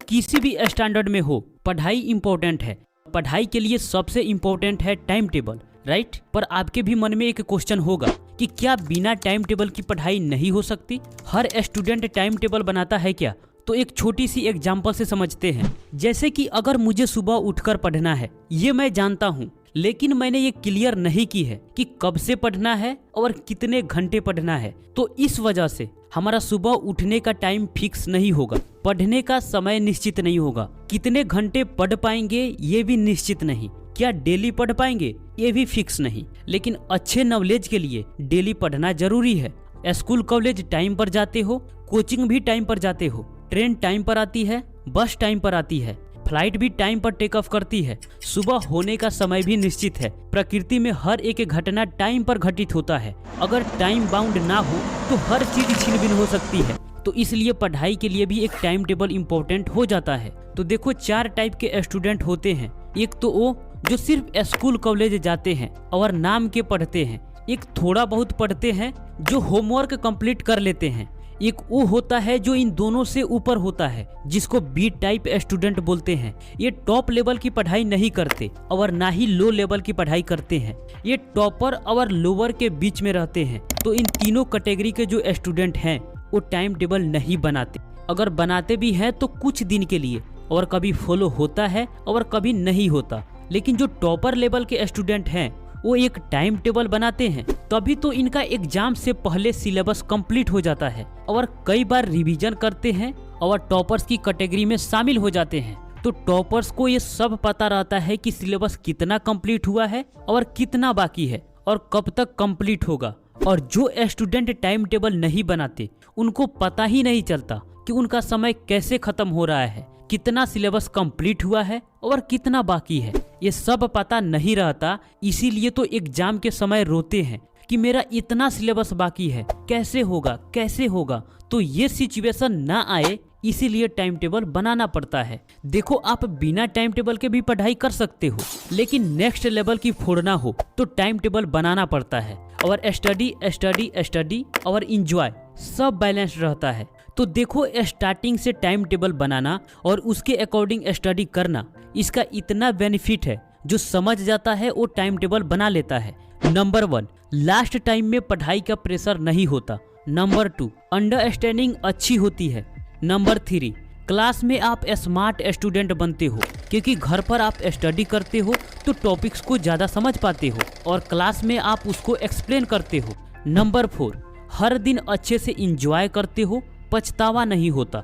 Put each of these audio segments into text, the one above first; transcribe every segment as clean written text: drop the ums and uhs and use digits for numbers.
किसी भी स्टैंडर्ड में हो, पढ़ाई इंपॉर्टेंट है। पढ़ाई के लिए सबसे इंपॉर्टेंट है टाइम टेबल, राइट। पर आपके भी मन में एक क्वेश्चन होगा कि क्या बिना टाइम टेबल की पढ़ाई नहीं हो सकती? हर स्टूडेंट टाइम टेबल बनाता है क्या? तो एक छोटी सी एग्जांपल से समझते हैं। जैसे कि अगर मुझे सुबह उठकर पढ़ना है, ये मैं जानता हूँ, लेकिन मैंने ये क्लियर नहीं की है कि कब से पढ़ना है और कितने घंटे पढ़ना है। तो इस वजह से हमारा सुबह उठने का टाइम फिक्स नहीं होगा, पढ़ने का समय निश्चित नहीं होगा, कितने घंटे पढ़ पाएंगे ये भी निश्चित नहीं, क्या डेली पढ़ पाएंगे ये भी फिक्स नहीं। लेकिन अच्छे नॉलेज के लिए डेली पढ़ना जरूरी है। स्कूल कॉलेज टाइम पर जाते हो, कोचिंग भी टाइम पर जाते हो, ट्रेन टाइम पर आती है, बस टाइम पर आती है, फ्लाइट भी टाइम पर टेक ऑफ करती है, सुबह होने का समय भी निश्चित है। प्रकृति में हर एक घटना टाइम पर घटित होता है। अगर टाइम बाउंड ना हो तो हर चीज छिन-भिन हो सकती है। तो इसलिए पढ़ाई के लिए भी एक टाइम टेबल इम्पोर्टेंट हो जाता है। तो देखो 4 टाइप के स्टूडेंट होते हैं। एक तो वो जो सिर्फ स्कूल कॉलेज जाते हैं और नाम के पढ़ते हैं, एक थोड़ा बहुत पढ़ते हैं जो होमवर्क कंप्लीट कर लेते हैं, एक वो होता है जो इन दोनों से ऊपर होता है जिसको बी टाइप स्टूडेंट बोलते हैं। ये टॉप लेवल की पढ़ाई नहीं करते और ना ही लो लेवल की पढ़ाई करते हैं, ये टॉपर और लोअर के बीच में रहते हैं। तो इन तीनों कैटेगरी के जो स्टूडेंट हैं वो टाइम टेबल नहीं बनाते, अगर बनाते भी हैं तो कुछ दिन के लिए, और कभी फॉलो होता है और कभी नहीं होता। लेकिन जो टॉपर लेवल के स्टूडेंट हैं वो एक टाइम टेबल बनाते हैं, तभी तो इनका एग्जाम से पहले सिलेबस कंप्लीट हो जाता है और कई बार रिवीजन करते हैं और टॉपर्स की कैटेगरी में शामिल हो जाते हैं। तो टॉपर्स को ये सब पता रहता है कि सिलेबस कितना कंप्लीट हुआ है और कितना बाकी है और कब तक कंप्लीट होगा। और जो स्टूडेंट टाइम टेबल नहीं बनाते उनको पता ही नहीं चलता कि उनका समय कैसे खत्म हो रहा है, कितना सिलेबस कंप्लीट हुआ है और कितना बाकी है, ये सब पता नहीं रहता। इसीलिए तो एग्जाम के समय रोते हैं कि मेरा इतना सिलेबस बाकी है, कैसे होगा कैसे होगा। तो ये सिचुएशन ना आए इसीलिए टाइम टेबल बनाना पड़ता है। देखो आप बिना टाइम टेबल के भी पढ़ाई कर सकते हो, लेकिन नेक्स्ट लेवल की फोड़ना हो तो टाइम टेबल बनाना पड़ता है। और स्टडी स्टडी स्टडी और इंजॉय सब बैलेंस रहता है। तो देखो स्टार्टिंग से टाइम टेबल बनाना और उसके अकॉर्डिंग स्टडी करना, इसका इतना बेनिफिट है, जो समझ जाता है वो टाइम टेबल बना लेता है। नंबर 1, लास्ट टाइम में पढ़ाई का प्रेशर नहीं होता। नंबर 2, अंडरस्टैंडिंग अच्छी होती है। नंबर 3, क्लास में आप स्मार्ट स्टूडेंट बनते हो, क्योंकि घर पर आप स्टडी करते हो तो टॉपिक्स को ज़्यादा समझ पाते हो और क्लास में आप उसको एक्सप्लेन करते हो। नंबर 4, हर दिन अच्छे से इंजॉय करते हो, पछतावा नहीं होता।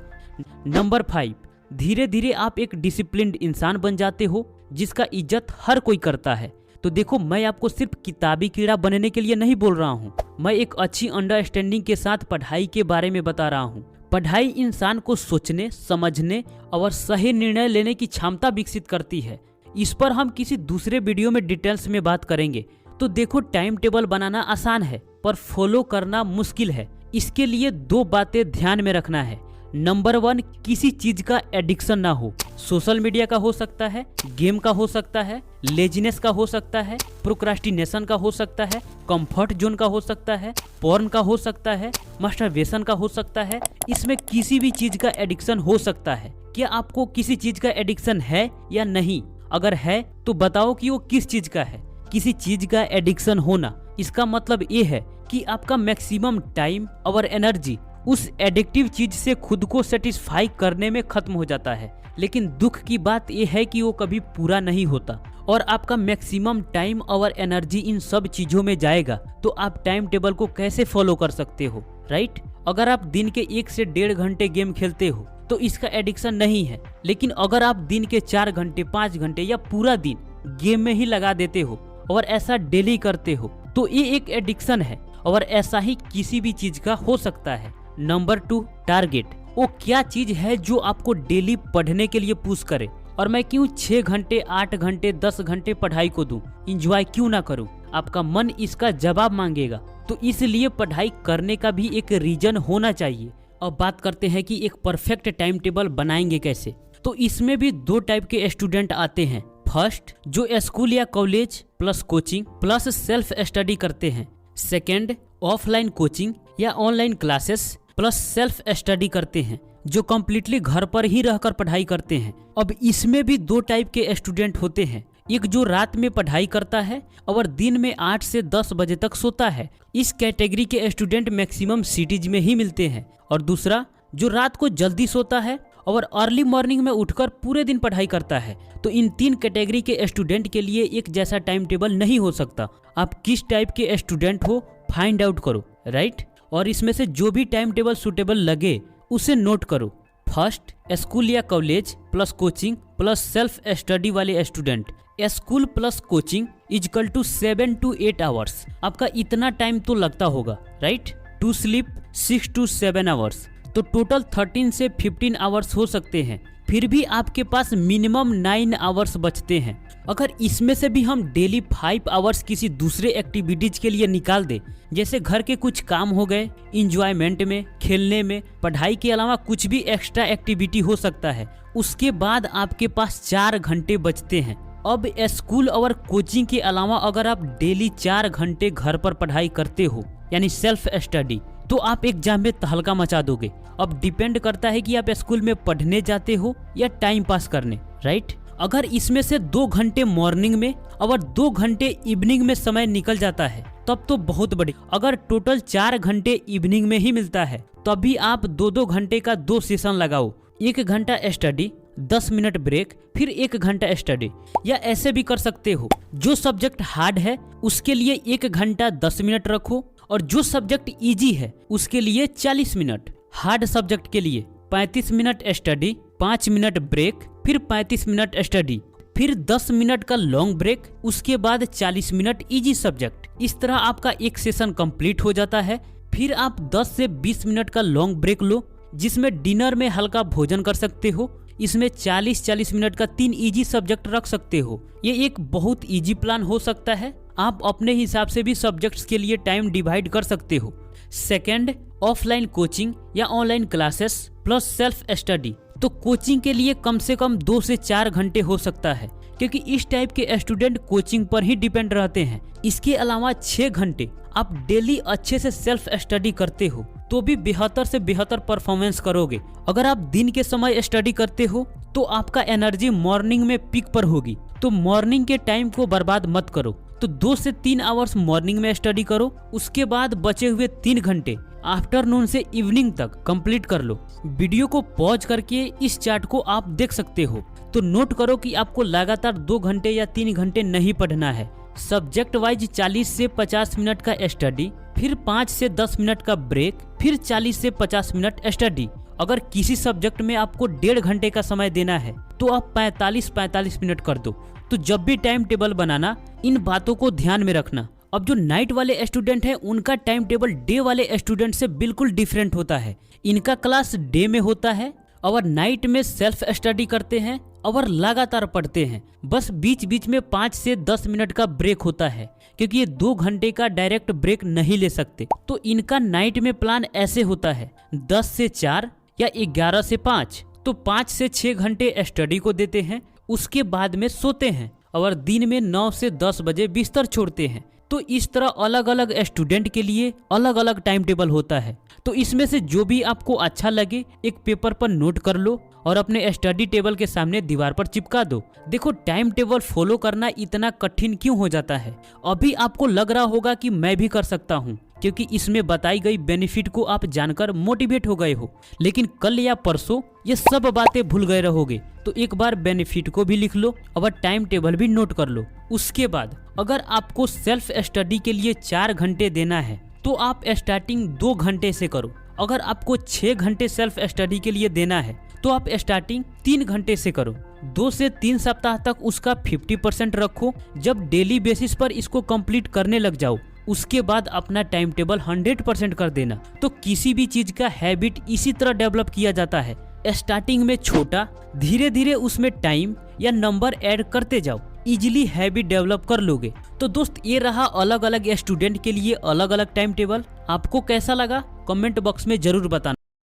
नंबर 5, धीरे धीरे आप एक डिसिप्लिन्ड इंसान बन जाते हो जिसका इज्जत हर कोई करता है। तो देखो मैं आपको सिर्फ किताबी कीड़ा बनने के लिए नहीं बोल रहा हूँ, मैं एक अच्छी अंडरस्टैंडिंग के साथ पढ़ाई के बारे में बता रहा हूँ। पढ़ाई इंसान को सोचने, समझने और सही निर्णय लेने की क्षमता विकसित करती है। इस पर हम किसी दूसरे वीडियो में डिटेल्स में बात करेंगे। तो देखो टाइम टेबल बनाना आसान है पर फॉलो करना मुश्किल है। इसके लिए 2 बातें ध्यान में रखना है। नंबर 1, किसी चीज का एडिक्शन ना हो। सोशल मीडिया का हो सकता है, गेम का हो सकता है, लेजीनेस का हो सकता है, प्रोक्रास्टिनेशन का हो सकता है, कंफर्ट जोन का हो सकता है, पॉर्न का हो सकता है, मास्टरबेशन का हो सकता है। इसमें किसी भी चीज का एडिक्शन हो सकता है। क्या आपको किसी चीज का एडिक्शन है या नहीं? अगर है तो बताओ कि वो किस चीज का है। किसी चीज का एडिक्शन होना इसका मतलब ये है कि आपका मैक्सिमम टाइम और एनर्जी उस एडिक्टिव चीज से खुद को सेटिस्फाई करने में खत्म हो जाता है। लेकिन दुख की बात यह है कि वो कभी पूरा नहीं होता और आपका मैक्सिमम टाइम और एनर्जी इन सब चीजों में जाएगा। तो आप टाइम टेबल को कैसे फॉलो कर सकते हो, राइट? अगर आप दिन के 1 से 1.5 घंटे गेम खेलते हो तो इसका एडिक्शन नहीं है। लेकिन अगर आप दिन के 4 घंटे 5 घंटे या पूरा दिन गेम में ही लगा देते हो और ऐसा डेली करते हो तो ये एक एडिक्शन है और ऐसा ही किसी भी चीज का हो सकता है। Number 2, target. वो क्या चीज है जो आपको डेली पढ़ने के लिए पुश करे? और मैं क्यों 6 घंटे 8 घंटे 10 घंटे पढ़ाई को दूं, इंजॉय क्यों ना करूं? आपका मन इसका जवाब मांगेगा। तो इसलिए पढ़ाई करने का भी एक रीजन होना चाहिए। अब बात करते हैं कि एक परफेक्ट टाइम टेबल बनाएंगे कैसे। तो इसमें भी 2 टाइप के स्टूडेंट आते हैं। फर्स्ट, जो स्कूल या college plus coaching plus self study करते हैं। सेकेंड, ऑफलाइन कोचिंग या online classes plus self study करते हैं। जो कम्प्लीटली घर पर ही रहकर पढ़ाई करते हैं। अब इसमें भी दो टाइप के स्टूडेंट होते हैं, एक जो रात में पढ़ाई करता है और दिन में 8 से 10 बजे तक सोता है। इस कैटेगरी के स्टूडेंट मैक्सिमम सिटीज में ही मिलते हैं। और दूसरा जो रात को जल्दी सोता है और अर्ली मॉर्निंग में उठकर पूरे दिन पढ़ाई करता है। तो इन तीन कैटेगरी के स्टूडेंट के लिए एक जैसा टाइम टेबल नहीं हो सकता। आप किस टाइप के स्टूडेंट हो फाइंड आउट करो, राइट। और इसमें से जो भी टाइम टेबल सूटेबल लगे उसे नोट करो। फर्स्ट, स्कूल या college plus coaching plus self study वाले स्टूडेंट। स्कूल प्लस कोचिंग इजकल टू 7 to 8 आवर्स। आपका इतना टाइम तो लगता होगा, right. To sleep 6 to 7 hours, तो टोटल 13 से 15 आवर्स हो सकते हैं। फिर भी आपके पास मिनिमम 9 आवर्स बचते हैं। अगर इसमें से भी हम डेली 5 आवर्स किसी दूसरे एक्टिविटीज के लिए निकाल दे, जैसे घर के कुछ काम हो गए, इंजॉयमेंट में, खेलने में, पढ़ाई के अलावा कुछ भी एक्स्ट्रा एक्टिविटी हो सकता है, उसके बाद आपके पास 4 घंटे बचते हैं। अब स्कूल और कोचिंग के अलावा अगर आप डेली 4 घंटे घर पर पढ़ाई करते हो यानी सेल्फ स्टडी, तो आप एग्जाम में तहलका मचा दोगे। अब डिपेंड करता है कि आप स्कूल में पढ़ने जाते हो या टाइम पास करने, राइट। अगर इसमें से 2 घंटे मॉर्निंग में और 2 घंटे इवनिंग में समय निकल जाता है तब तो बहुत बड़ी। अगर टोटल 4 घंटे इवनिंग में ही मिलता है तभी आप 2-2 घंटे का 2 सेशन लगाओ। 1 घंटा स्टडी, 10 मिनट ब्रेक, फिर 1 घंटा स्टडी। या ऐसे भी कर सकते हो, जो सब्जेक्ट हार्ड है उसके लिए 1 घंटा 10 मिनट रखो और जो सब्जेक्ट इजी है उसके लिए 40 मिनट। हार्ड सब्जेक्ट के लिए 35 मिनट स्टडी, 5 मिनट ब्रेक, फिर 35 मिनट स्टडी, फिर 10 मिनट का लॉन्ग ब्रेक, उसके बाद 40 मिनट इजी सब्जेक्ट। इस तरह आपका एक सेशन कंप्लीट हो जाता है। फिर आप 10 से 20 मिनट का लॉन्ग ब्रेक लो, जिसमें डिनर में हल्का भोजन कर सकते हो। इसमें 40-40 मिनट का 3 इजी सब्जेक्ट रख सकते हो। ये एक बहुत इजी प्लान हो सकता है। आप अपने हिसाब से भी सब्जेक्ट्स के लिए टाइम डिवाइड कर सकते हो। सेकंड, ऑफलाइन कोचिंग या online classes plus self study. तो कोचिंग के लिए कम से कम 2 से 4 घंटे हो सकता है, क्योंकि इस टाइप के स्टूडेंट कोचिंग पर ही डिपेंड रहते हैं। इसके अलावा 6 घंटे आप डेली अच्छे से सेल्फ स्टडी करते हो तो भी बेहतर से बेहतर परफॉर्मेंस करोगे। अगर आप दिन के समय स्टडी करते हो तो आपका एनर्जी मॉर्निंग में पीक पर होगी, तो मॉर्निंग के टाइम को बर्बाद मत करो। तो 2 से 3 आवर्स मॉर्निंग में स्टडी करो, उसके बाद बचे हुए 3 घंटे आफ्टरनून से इवनिंग तक कंप्लीट कर लो। वीडियो को पॉज करके इस चार्ट को आप देख सकते हो। तो नोट करो कि आपको लगातार 2 घंटे या 3 घंटे नहीं पढ़ना है। सब्जेक्ट वाइज 40 से 50 मिनट का स्टडी, फिर 5 से 10 मिनट का ब्रेक, फिर 40 से 50 मिनट स्टडी। अगर किसी सब्जेक्ट में आपको 1.5 घंटे का समय देना है तो आप 45-45 मिनट कर दो। तो जब भी टाइम टेबल बनाना इन बातों को ध्यान में रखना। अब जो नाइट वाले स्टूडेंट हैं उनका टाइम टेबल डे वाले स्टूडेंट से बिल्कुल डिफरेंट होता है। इनका क्लास डे में होता है और नाइट में सेल्फ स्टडी करते हैं और लगातार पढ़ते हैं। बस बीच बीच में 5 से 10 मिनट का ब्रेक होता है, क्योंकि ये 2 घंटे का डायरेक्ट ब्रेक नहीं ले सकते। तो इनका नाइट में प्लान ऐसे होता है 10 से 4 या 11 से 5। तो 5 से 6 घंटे स्टडी को देते हैं, उसके बाद में सोते हैं और दिन में 9 से 10 बजे बिस्तर छोड़ते हैं। तो इस तरह अलग अलग स्टूडेंट के लिए अलग अलग टाइम टेबल होता है। तो इसमें से जो भी आपको अच्छा लगे एक पेपर पर नोट कर लो और अपने स्टडी टेबल के सामने दीवार पर चिपका दो। देखो, टाइम टेबल फॉलो करना इतना कठिन क्यों हो जाता है? अभी आपको लग रहा होगा कि मैं भी कर सकता हूँ, क्योंकि इसमें बताई गई बेनिफिट को आप जानकर मोटिवेट हो गए हो। लेकिन कल या परसों ये सब बातें भूल गए रहोगे। तो एक बार बेनिफिट को भी लिख लो और टाइम टेबल भी नोट कर लो। उसके बाद अगर आपको सेल्फ स्टडी के लिए 4 घंटे देना है तो आप स्टार्टिंग 2 घंटे से करो। अगर आपको 6 घंटे सेल्फ स्टडी के लिए देना है तो आप स्टार्टिंग 3 घंटे से करो। 2 से 3 सप्ताह तक उसका 50% रखो। जब डेली बेसिस पर इसको कंप्लीट करने लग जाओ उसके बाद अपना टाइम टेबल 100% कर देना। तो किसी भी चीज का हैबिट इसी तरह डेवलप किया जाता है। स्टार्टिंग में छोटा, धीरे धीरे उसमें टाइम या नंबर ऐड करते जाओ, इजीली हैबिट डेवलप कर लोगे। तो दोस्त, ये रहा अलग अलग स्टूडेंट के लिए अलग अलग टाइम टेबल। आपको कैसा लगा कमेंट बॉक्स में जरूर बताना।